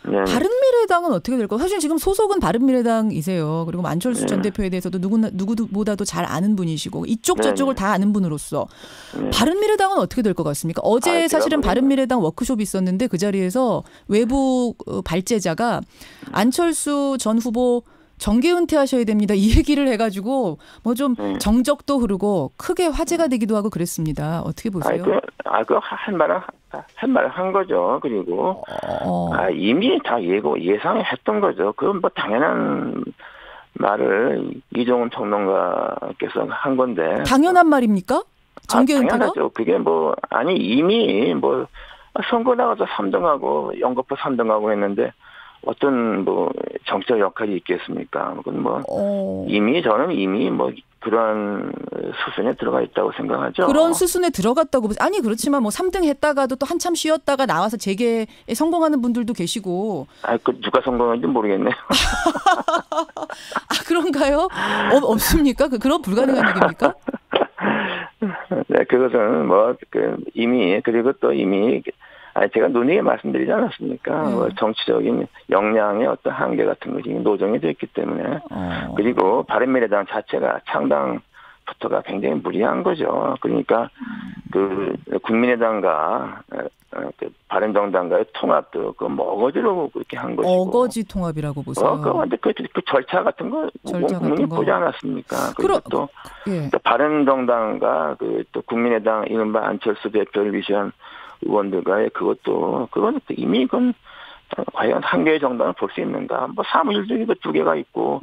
네네. 바른미래당은 어떻게 될까요? 사실 지금 소속은 바른미래당이세요. 그리고 안철수 전 네. 대표에 대해서도 누구보다도 잘 아는 분이시고 이쪽 네네. 저쪽을 다 아는 분으로서 네. 바른미래당은 어떻게 될 것 같습니까? 어제 제가 사실은 보기에는 바른미래당 워크숍이 있었는데 그 자리에서 외부 발제자가 안철수 전 후보 정계 은퇴하셔야 됩니다. 이 얘기를 해가지고 뭐 좀 네. 정적도 흐르고 크게 화제가 되기도 하고 그랬습니다. 어떻게 보세요? 할 말을 한 거죠. 그리고 어. 이미 다 예상했던 거죠. 그건 뭐 당연한 말을 이종훈 평론가께서 한 건데. 당연한 말입니까? 정계 은퇴가? 당연하죠. 그게 이미 선거 나가서 3등하고 연거푸 3등하고 했는데 어떤 정치적 역할이 있겠습니까? 그건 이미 그런 수순에 들어가 있다고 생각하죠. 그런 수순에 들어갔다고 아니 그렇지만 3등 했다가도 또 한참 쉬었다가 나와서 재계에 성공하는 분들도 계시고. 누가 성공한지 모르겠네요. 그런가요? 없습니까? 그런 불가능한 얘기입니까? 네, 그것은 그리고 또 이미 제가 논의에 말씀드리지 않았습니까? 정치적인 역량의 어떤 한계 같은 것이 노정이 됐기 때문에. 그리고 바른미래당 자체가 창당부터가 굉장히 무리한 거죠. 그러니까 국민의당과 바른정당과의 통합도 어거지로 그렇게 한 것이고. 어거지 통합이라고 보세요. 근데 그 절차 같은 거 국민이 보지 않았습니까? 그리고 또 바른정당과 또 국민의당 이른바 안철수 대표를 위시한 의원들과의 그건 이미 과연 한 개의 정당을 볼 수 있는가? 사무실도 두 개가 있고,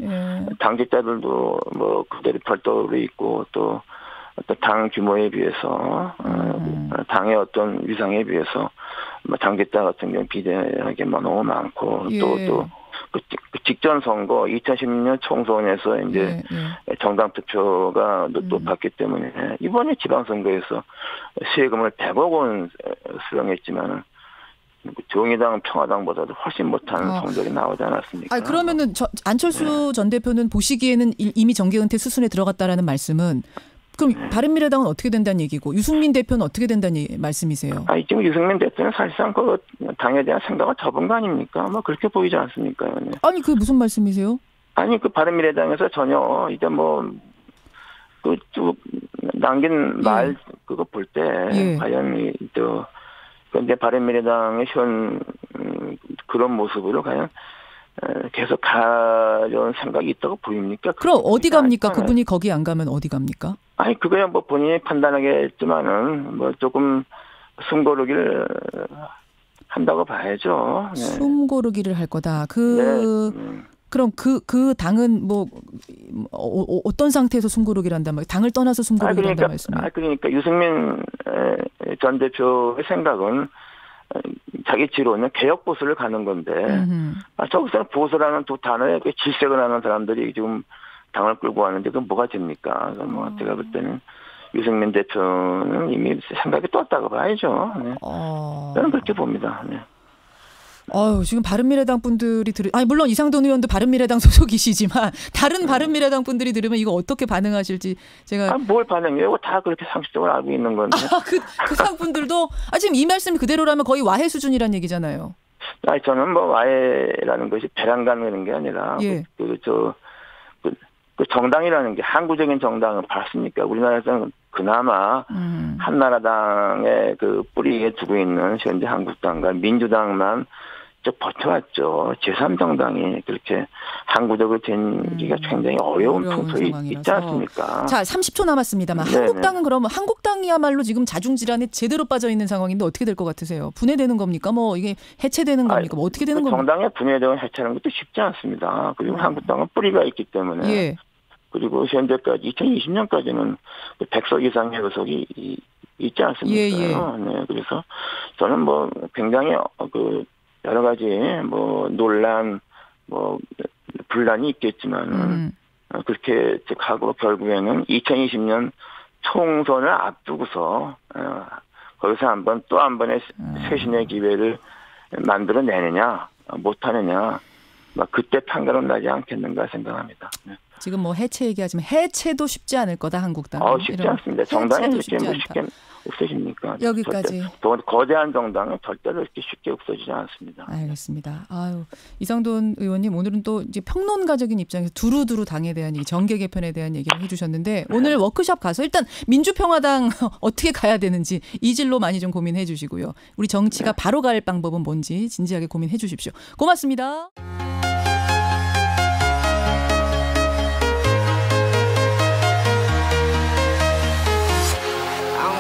당직자들도 그대로 별도로 있고, 또 당 규모에 비해서, 당의 어떤 위상에 비해서, 당직자 같은 경우 비대하게 너무 많고, 그 직전 선거 2016년 총선에서 이제 정당 투표가 높았기 때문에 이번에 지방선거에서 세금을 100억 원 수령했지만 정의당, 평화당보다도 훨씬 못한 성적이 나오지 않았습니까? 그러면은 안철수 전 대표는 보시기에는 이미 정계 은퇴 수순에 들어갔다라는 말씀은 그럼 바른미래당은 어떻게 된다는 얘기고 유승민 대표는 어떻게 된다는 말씀이세요? 지금 유승민 대표는 사실상 당에 대한 생각을 접은 거 아닙니까? 그렇게 보이지 않습니까? 네. 그게 무슨 말씀이세요? 바른미래당에서 전혀 이제 남긴 말 그거 볼 때 과연 근데 바른미래당의 현 그런 모습으로 과연 계속 가려는 생각이 있다고 보입니까? 그럼 어디 갑니까? 그분이 거기 안 가면 어디 갑니까? 그거야 본인이 판단하겠지만은 조금 숨고르기를 한다고 봐야죠. 네. 숨고르기를 할 거다. 그럼 그 당은 어떤 상태에서 숨고르기를 한단 말이에요? 당을 떠나서 숨고르기를 한단 말씀이에요? 그러니까 유승민 전 대표의 생각은 자기 지로는 개혁 보수를 가는 건데 저기서 보수라는 두 단어에 질색을 하는 사람들이 지금 당을 끌고 왔는데 그건 뭐가 됩니까? 제가 볼 때는 유승민 대표는 이미 생각이 떴다고 봐야죠. 네. 저는 그렇게 봅니다. 네. 지금 바른미래당 분들이 물론 이상돈 의원도 바른미래당 소속이시지만 다른 바른미래당 분들이 들으면 이거 어떻게 반응하실지 제가 뭘 반응해요? 다 그렇게 상식적으로 알고 있는 건데. 그 상분들도 지금 이 말씀이 그대로라면 거의 와해 수준이란 얘기잖아요. 저는 와해라는 것이 배란간 그런 게 아니라 그 정당이라는 게 항구적인 정당은 봤습니까? 우리나라에서는 그나마 한나라당의 뿌리에 두고 있는 현재 한국당과 민주당만 버텨왔죠. 제3정당이 그렇게 항구적으로 된기가 굉장히 어려운 풍토이 있지 않습니까? 자, 30초 남았습니다만 한국당은 그러면 한국당이야말로 지금 자중질환에 제대로 빠져 있는 상황인데 어떻게 될 것 같으세요? 분해되는 겁니까? 이게 해체되는 겁니까? 어떻게 되는 겁니까? 정당의 분해되고 해체하는 것도 쉽지 않습니다. 그리고 한국당은 뿌리가 있기 때문에 그리고 현재까지 2020년까지는 100석 이상의 의석이 있지 않습니까? 네, 그래서 저는 굉장히 여러 가지 논란 분란이 있겠지만 그렇게 하고 결국에는 2020년 총선을 앞두고서 거기서 또 한 번의 쇄신의 기회를 만들어내느냐 못하느냐 그때 판가름 나지 않겠는가 생각합니다. 네. 지금 해체 얘기하지만 해체도 쉽지 않을 거다 한국당. 쉽지 않습니다. 정당이 쉽게 없어집니까? 여기까지. 거대한 정당은 절대로 이렇게 쉽게 없어지지 않습니다. 알겠습니다. 아유, 이상돈 의원님 오늘은 또 이제 평론가적인 입장에서 두루두루 당에 대한 얘기, 정계 개편에 대한 얘기를 해주셨는데 오늘 워크숍 가서 일단 민주평화당 어떻게 가야 되는지 이 질로 많이 좀 고민해 주시고요. 우리 정치가 바로 갈 방법은 뭔지 진지하게 고민해 주십시오. 고맙습니다.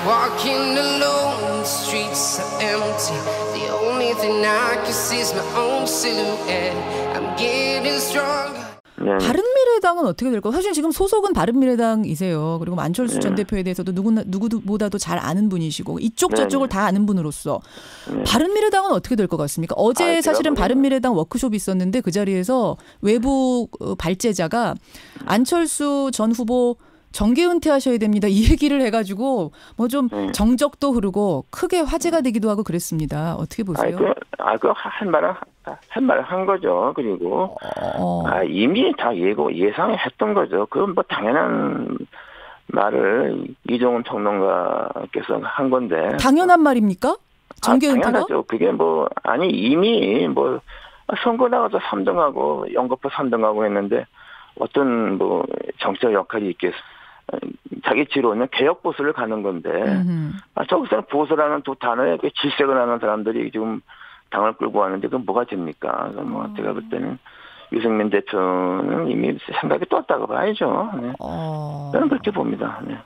Walking alone, the streets are empty. The only thing I can see is my own silhouette. I'm getting stronger. 바른미래당은 어떻게 될까요? 사실 지금 소속은 바른미래당이세요. 그리고 안철수 전 대표에 대해서도 누구보다도 잘 아는 분이시고 이쪽 저쪽을 다 아는 분으로서 바른미래당은 어떻게 될 것 같습니까? 어제 사실은 바른미래당 워크숍이 있었는데 그 자리에서 외부 발제자가 안철수 전 후보 정계 은퇴하셔야 됩니다. 이 얘기를 해가지고 뭐 좀 정적도 흐르고 크게 화제가 되기도 하고 그랬습니다. 어떻게 보세요? 할 말을 한 거죠. 그리고 이미 다 예상했던 거죠. 그건 뭐 당연한 말을 이종훈 평론가께서 한 건데. 당연한 말입니까? 정계 은퇴가? 당연하죠. 그게 이미 선거 나가서 3등하고 연거푸 3등하고 했는데 어떤 정치적 역할이 있겠어. 자기 지로는 개혁 보수를 가는 건데 저기서는 보수라는 두 단어에 질색을 하는 사람들이 지금 당을 끌고 왔는데 그건 뭐가 됩니까? 제가 볼 때는 유승민 대표는 이미 생각이 떴다고 봐야죠. 네. 저는 그렇게 봅니다. 네.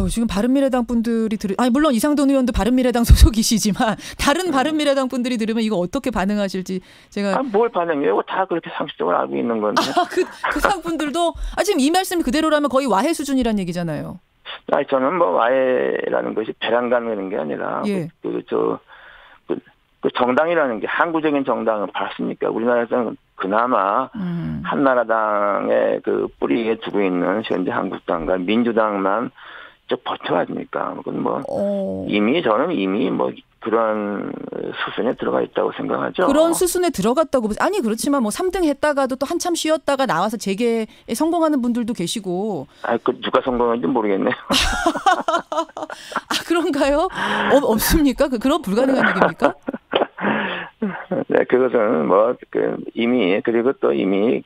지금 바른미래당 분들이 물론 이상돈 의원도 바른미래당 소속이시지만 다른 바른미래당 분들이 들으면 이거 어떻게 반응하실지 제가 뭘 반응해요? 다 그렇게 상식적으로 알고 있는 건데. 그 상분들도 지금 이 말씀 그대로라면 거의 와해 수준이란 얘기잖아요. 저는 와해라는 것이 배란가는 게 아니라 그 정당이라는 게 항구적인 정당은 봤습니까? 우리나라에서는 그나마 한나라당의 그 뿌리에 두고 있는 현재 한국당과 민주당만 좀 버텨야됩니까? 그건 저는 이미 그런 수순에 들어가 있다고 생각하죠. 그런 수순에 들어갔다고 그렇지만 3등 했다가도 또 한참 쉬었다가 나와서 재계에 성공하는 분들도 계시고. 누가 성공한지 모르겠네요. 그런가요? 없습니까? 그런 불가능한 얘기입니까? 네, 그것은 그리고 또 이미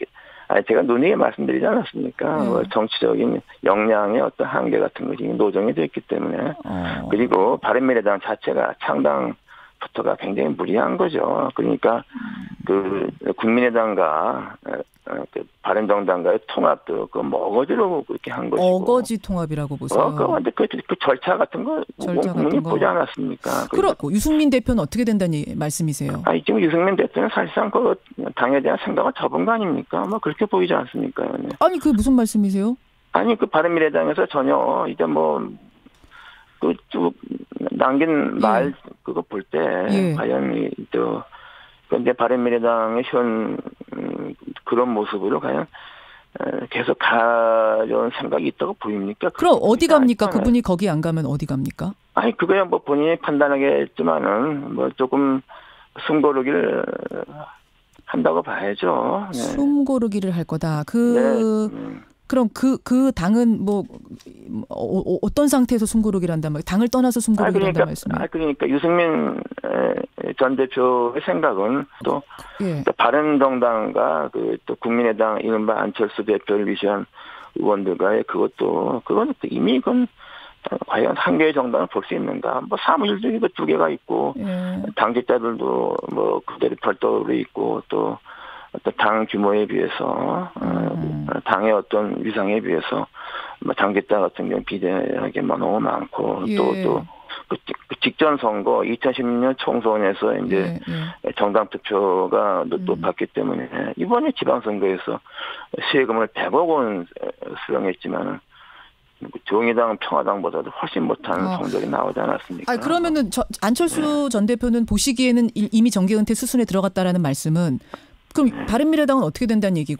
제가 논의에 말씀드리지 않았습니까? 정치적인 역량의 어떤 한계 같은 것이 노정이 됐기 때문에 그리고 바른미래당 자체가 창당부터가 굉장히 무리한 거죠. 그러니까 그 국민의당과 그 바른정당과의 통합도 어거지로 그렇게 한 것이고. 어거지 통합이라고 보세요. 그런데 그 절차 같은 거 국민이 보지 않았습니까? 그렇고 유승민 대표는 어떻게 된다는 말씀이세요? 지금 유승민 대표는 사실상 그 당에 대한 생각은 접은 거 아닙니까? 그렇게 보이지 않습니까? 네. 그게 무슨 말씀이세요? 그 바른미래당에서 전혀 이제 그 쭉 남긴 말 그거 볼 때 과연 근데 바른미래당의 그런 모습으로 과연 계속 가려는 생각이 있다고 보입니까? 그럼 어디 갑니까? 그분이 거기 안 가면 어디 갑니까? 그거야 본인이 판단하겠지만은 조금 숨고르기를 한다고 봐야죠. 네. 숨고르기를 할 거다. 그럼 그 당은 어떤 상태에서 숨고르기를 한단 말이에요? 당을 떠나서 숨고르기를 한단 말씀이에요? 그러니까 유승민 전 대표의 생각은 또 바른정당과 또 국민의당 이른바 안철수 대표를 위시한 의원들과의 그건 또 이미 과연 한 개의 정당을 볼 수 있는가? 사무실적인 두 개가 있고 당직자들도 그대로 별도로 있고 또 당 규모에 비해서 당의 어떤 위상에 비해서 당직자 같은 경우 비대하게 너무 많고 또 그 직전 선거 2016년 총선에서 이제 정당 투표가 높았기 때문에 이번에 지방선거에서 세금을 100억 원 수령했지만 정의당, 평화당보다도 훨씬 못한 성적이 나오지 않았습니까? 그러면은 안철수 전 대표는 보시기에는 이미 정계 은퇴 수순에 들어갔다라는 말씀은 그럼 바른미래당은 어떻게 된다는 얘기고